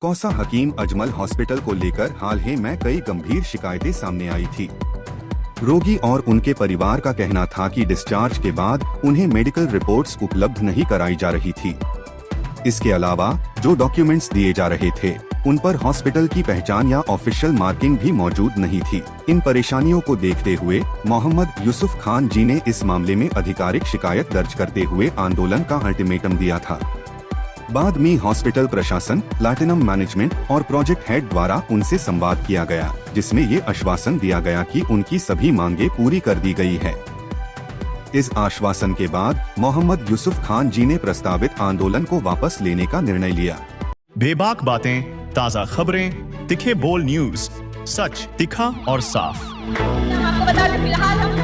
Kausa Hakim Ajmal hospital को लेकर हाल ही में कई गंभीर शिकायतें सामने आई थी। रोगी और उनके परिवार का कहना था कि डिस्चार्ज के बाद उन्हें मेडिकल रिपोर्ट्स उपलब्ध नहीं कराई जा रही थी। इसके अलावा जो डॉक्यूमेंट्स दिए जा रहे थे उन पर हॉस्पिटल की पहचान या ऑफिशियल मार्किंग भी मौजूद नहीं थी। इन परेशानियों को देखते हुए मोहम्मद यूसुफ खान जी ने इस मामले में आधिकारिक शिकायत दर्ज करते हुए आंदोलन का अल्टीमेटम दिया था। बाद में हॉस्पिटल प्रशासन, प्लैटिनम मैनेजमेंट और प्रोजेक्ट हेड द्वारा उनसे संवाद किया गया, जिसमें ये आश्वासन दिया गया कि उनकी सभी मांगे पूरी कर दी गई है। इस आश्वासन के बाद मोहम्मद यूसुफ खान जी ने प्रस्तावित आंदोलन को वापस लेने का निर्णय लिया। बेबाक बातें, ताज़ा खबरें, तिखे बोल न्यूज, सच तिखा और साफ। आपको बता दें फिलहाल हम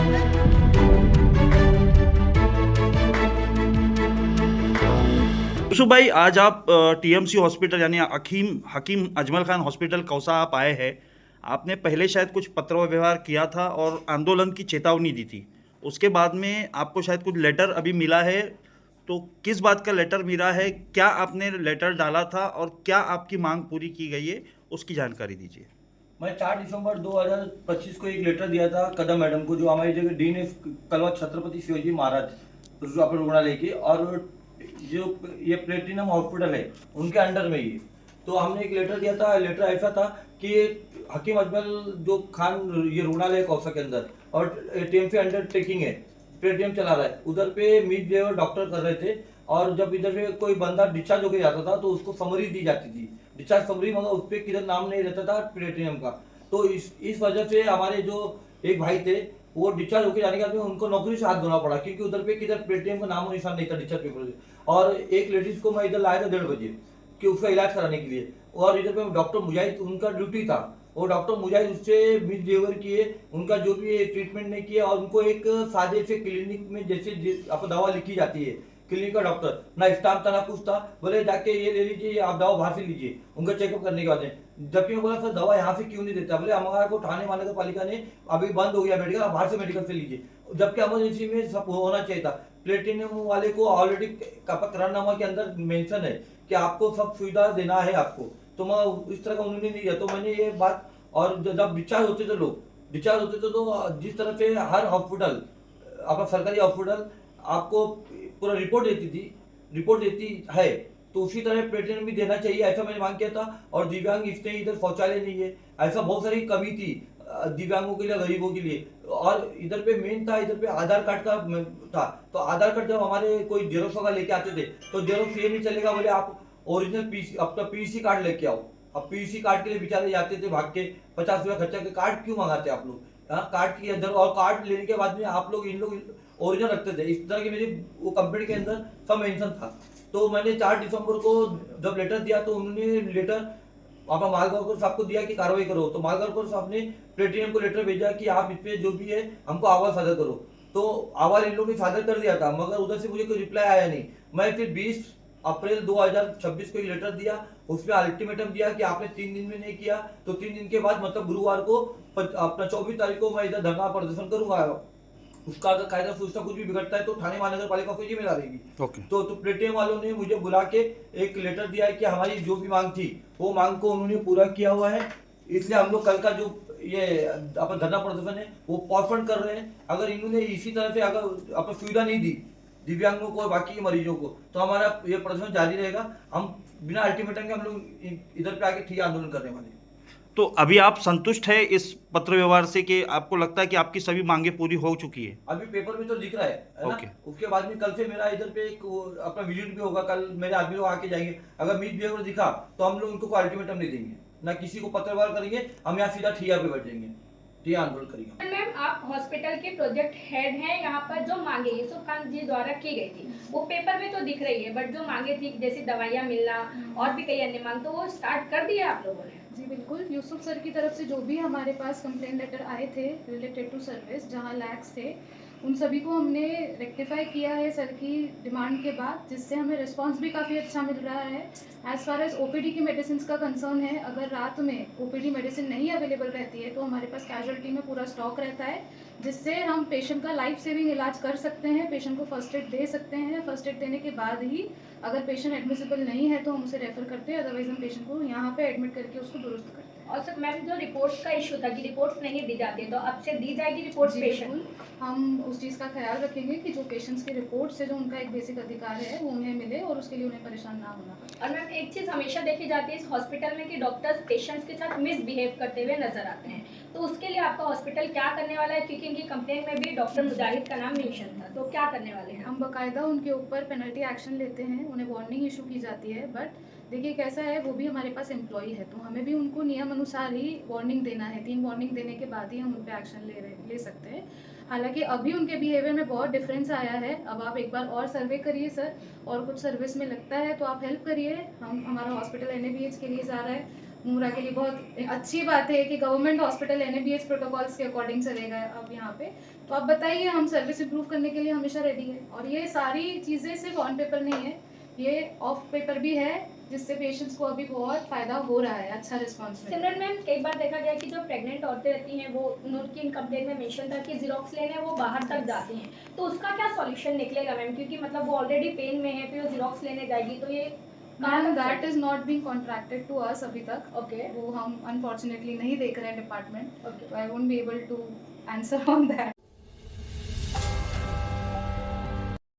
यूसुफ भाई, आज आप टीएमसी हॉस्पिटल यानी हकीम अजमल खान हॉस्पिटल कौसा आप आए हैं। आपने पहले शायद कुछ पत्र व्यवहार किया था और आंदोलन की चेतावनी दी थी। उसके बाद में आपको शायद कुछ लेटर अभी मिला है, तो किस बात का लेटर मिला है, क्या आपने लेटर डाला था और क्या आपकी मांग पूरी की गई है, उसकी जानकारी दीजिए। मैं 4 दिसंबर 2025 को एक लेटर दिया था कदम मैडम को, जो हमारी जगह डीन है कलवा छत्रपति शिवाजी महाराज रुद्रापुर के, और जो ये प्लेटिनम हॉस्पिटल है उनके अंडर में ही। तो हमने एक लेटर दिया था। लेटर ऐसा था कि हकीम अजमल जो खान ये रुग्णालय कौसा के अंदर और टीएमसी अंडर टेकिंग है, प्लेटिनम चला रहा है, उधर पे मीट जो डॉक्टर कर रहे थे। और जब इधर पे कोई बंदा डिस्चार्ज होकर जाता था तो उसको समरी दी जाती थी, डिस्चार्ज समरी, मगर उस पर किधर नाम नहीं रहता था प्लेटिनम का। तो इस वजह से हमारे जो एक भाई थे वो डिस्चार्ज होकर जाने के बाद में उनको नौकरी से हाथ धोना पड़ा, क्योंकि उधर पे किधर प्लेटिनम का नाम और निशान नहीं था डिस्चार्ज पेपर से। और एक लेडीज को मैं इधर लाया था 1:30 बजे कि उसका इलाज कराने के लिए, और इधर पे डॉक्टर मुजाहिद उनका ड्यूटी था, और डॉक्टर मुजाहिद उससे मिसबिहेवियर किए, उनका जो भी ट्रीटमेंट नहीं किया, और उनको एक सादे से क्लिनिक में जैसे आपको दवा लिखी जाती है, क्लिनिक का डॉक्टर ना स्टाफ था ना कुछ था, बोले जाके ये ले लीजिए, आप दवा बाहर से लीजिए उनका चेकअप करने के बाद में। जबकि मैं बोला सर दवा यहाँ से क्यों नहीं देता, बोले हमारा को ठाणे महानगर पालिका ने अभी बंद हो गया मेडिकल, आप बाहर से मेडिकल से लीजिए, जबकि इमरजेंसी में सब होना चाहिए था। प्लेटिनम वाले को ऑलरेडी करारनामा के अंदर मेंशन है कि आपको सब सुविधा देना है आपको, तो मैं इस तरह का उन्होंने नहीं दिया। तो मैंने ये बात, और जब डिस्चार्ज होते थे लोग, डिस्चार्ज होते थे तो जिस तरह से हर हॉस्पिटल, आपका सरकारी हॉस्पिटल आपको पूरा रिपोर्ट देती है, तो उसी तरह प्लेटिनम भी देना चाहिए, ऐसा मैंने मांग किया था। और दिव्यांग इसलिए इधर शौचालय नहीं है, ऐसा बहुत सारी कमी थी दिव्यांगों के लिए, गरीबों के लिए। और इधर पे मेन था, इधर पे आधार कार्ड का था। तो आधार कार्ड जब हमारे कोई जेरोक्स वगैरह लेके आते थे तो जेरोक्स ये नहीं चलेगा, बोले आप ओरिजिनल पीसी अपना पीसी कार्ड लेके आओ। अब पीसी कार्ड के लिए बेचारे जाते थे भाग के, 50 रुपया खर्चा के। कार्ड क्यों मंगाते आप लोग? कार्ड की अंदर, और कार्ड लेने के बाद में आप लोग इन लोग ओरिजिनल रखते थे, इस तरह की मेरी वो कंप्लेंट के अंदर सब मेंशन था। तो मैंने 4 दिसंबर को जब लेटर दिया तो उन्होंने लेटर आपका मालगांव साहब को दिया कि कार्रवाई करो। तो मालगांव साहब ने प्लेटिनम को लेटर भेजा कि आप इस पे जो भी है हमको अहवाल सादर करो। तो अहवाल इन लोगों ने सादर कर दिया था, मगर उधर से मुझे कोई रिप्लाई आया नहीं। मैं फिर 20 अप्रैल 2026 को एक लेटर दिया, उसमें अल्टीमेटम दिया कि आपने 3 दिन में नहीं किया तो 3 दिन के बाद, मतलब गुरुवार को अपना 24 तारीख को मैं इधर धरना प्रदर्शन करूंगा। उसका अगर कायदा सूचना कुछ भी बिगड़ता है तो ठाणे महानगर पालिका को जिम्मेदार रहेगी। तो प्लेटिनम वालों ने मुझे बुला के एक लेटर दिया है कि हमारी जो भी मांग थी वो मांग को उन्होंने पूरा किया हुआ है, इसलिए हम लोग कल का जो ये अपना धरना प्रदर्शन है वो पोस्टपोन कर रहे हैं। अगर इन्होंने इसी तरह से अगर अपना सुविधा नहीं दी दिव्यांगों को और बाकी के मरीजों को, तो हमारा ये प्रदर्शन जारी रहेगा। हम बिना अल्टीमेटम के हम लोग इधर पे आके ठीक आंदोलन करने वाले हैं। तो अभी आप संतुष्ट है इस पत्र व्यवहार से कि आपको लगता है कि आपकी सभी मांगे पूरी हो चुकी है? अभी पेपर में तो लिख रहा है ना? उसके बाद में कल से मेरा इधर पे एक अपना विजिट भी होगा, कल मेरे आदमी लोग आके जाएंगे। अगर मिस बिहेवियर दिखा तो हम लोग उनको अल्टीमेटम नहीं देंगे, ना किसी को पत्र व्यवहार करेंगे, हम यहाँ सीधा ठिया पे बैठेंगे, ठिया आंदोलन करेंगे। मैम, आप हॉस्पिटल के प्रोजेक्ट हेड हैं। यहाँ पर जो मांगे यूसुफ खान जी द्वारा की गई थी वो पेपर में तो दिख रही है, बट जो मांगे थी जैसे दवाइयाँ मिलना और भी कई अन्य मांग, तो वो स्टार्ट कर दिया आप लोगों ने? जी बिल्कुल, यूसुफ सर की तरफ से जो भी हमारे पास कंप्लेन लेटर आए थे रिलेटेड टू सर्विस, जहाँ लैक्स थे उन सभी को हमने रेक्टिफाई किया है सर की डिमांड के बाद, जिससे हमें रिस्पांस भी काफ़ी अच्छा मिल रहा है। एज़ फार एज ओपीडी की मेडिसिन का कंसर्न है, अगर रात में ओपीडी मेडिसिन नहीं अवेलेबल रहती है तो हमारे पास कैजुअलिटी में पूरा स्टॉक रहता है, जिससे हम पेशेंट का लाइफ सेविंग इलाज कर सकते हैं, पेशेंट को फर्स्ट एड दे सकते हैं। फर्स्ट एड देने के बाद ही अगर पेशेंट एडमिसिबल नहीं है तो हम उसे रेफर करते हैं, अदरवाइज हम पेशेंट को यहाँ पे एडमिट करके उसको दुरुस्त करते हैं। और सर मैम जो रिपोर्ट्स का इशू था कि रिपोर्ट्स नहीं दी जाती तो अब से दी जाएगी रिपोर्ट्स जी पेशेंट? बिल्कुल, हम उस चीज़ का ख्याल रखेंगे कि जो पेशेंट्स की रिपोर्ट से जो उनका एक बेसिक अधिकार है वो उन्हें मिले और उसके लिए उन्हें परेशान ना होना पड़े। और मैम एक चीज़ हमेशा देखी जाती है इस हॉस्पिटल में कि डॉक्टर्स पेशेंट्स के साथ मिसबिहेव करते हुए नजर आते हैं, तो उसके लिए आपका हॉस्पिटल क्या करने वाला है? क्योंकि इनकी कंप्लेन में भी डॉक्टर मुजाहिद का नाम मेंशन था, तो क्या करने वाले हैं? हम बाकायदा उनके ऊपर पेनल्टी एक्शन लेते हैं, उन्हें वार्निंग इशू की जाती है। बट देखिए कैसा है, वो भी हमारे पास एम्प्लॉई है तो हमें भी उनको नियम अनुसार ही वार्निंग देना है। 3 वार्निंग देने के बाद ही हम उन पे एक्शन ले सकते हैं। हालांकि अभी उनके बिहेवियर में बहुत डिफरेंस आया है। अब आप एक बार और सर्वे करिए सर, और कुछ सर्विस में लगता है तो आप हेल्प करिए। हमारा हॉस्पिटल NABH के लिए जा रहा है, मूरा के लिए बहुत अच्छी बात है कि गवर्नमेंट हॉस्पिटल NABH प्रोटोकॉल्स के अकॉर्डिंग चलेगा अब यहाँ पे। तो आप बताइए, हम सर्विस इंप्रूव करने के लिए हमेशा रेडी है। और ये सारी चीज़ें सिर्फ ऑन पेपर नहीं है, ये ऑफ पेपर भी है, जिससे पेशेंट्स को अभी बहुत फ़ायदा हो रहा है, अच्छा रिस्पॉन्स मिल रहा है। सिमरन मैम, कई बार देखा गया कि जो प्रेग्नेंट औरतें रहती हैं वो उनकी कंप्लेन में मेंशन था कि जीरोक्स लेने वो बाहर तक जाती हैं, तो उसका क्या सॉल्यूशन निकलेगा मैम? क्योंकि मतलब वो ऑलरेडी पेन में है, फिर वो जीरोक्स लेने जाएगी तो ये ma'am that is not being contracted to us अभी तक। ओके वो हम अनफॉर्चुनेटली नहीं देख रहे हैं डिपार्टमेंट, ओके। तो I won't be able to answer on that.